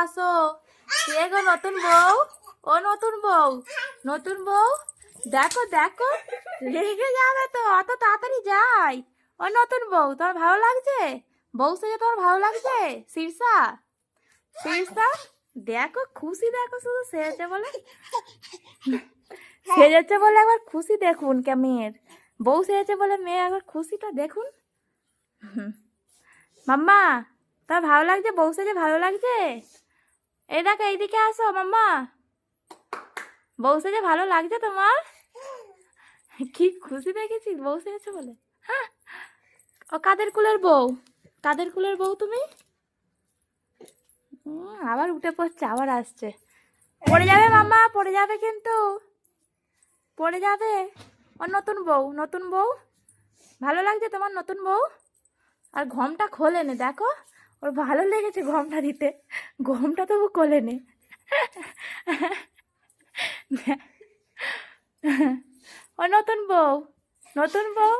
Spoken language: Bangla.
আসো। কে গো নতুন বউ? ও নতুন বউ, নতুন বউ, দেখো দেখো, রেগে যাবে তো, অত তাড়াতাড়ি যাই। ও নতুন বউ, তোমার ভালো লাগছে? বউ সেজে তোমার ভালো লাগছে? শীর্ষা, শীর্ষা, দেখো খুশি, দেখো শুধু সেজেছে বলে, সেজেছে বলে একবার খুশি দেখুন কে মেয়ের। বউ সেজেছে বলে মেয়ে একবার খুশিটা দেখুন। মাম্মা, তোমার ভালো লাগছে? বউ সেজে ভালো লাগছে? এই দেখো এইদিকে আসো মাম্মা, বউ সেজে ভালো লাগছে তোমার? কি খুশি দেখেছিস বউ সেজেছে বলে। হ্যাঁ, ও কাদের কুলের বউ? কাদের কুলের বউ তুমি? আবার উঠে পড়ছে, আবার আসছে। পড়ে যাবে মাম্মা, পড়ে যাবে কিন্তু, পড়ে যাবে। ও নতুন বউ, নতুন বউ, ভালো লাগছে তোমার নতুন বউ? আর ঘমটা খোলে নে, দেখো ওর ভালো লেগেছে ঘমটা দিতে, ঘমটা তবু খোলে নে। ও নতুন বউ, নতুন বউ।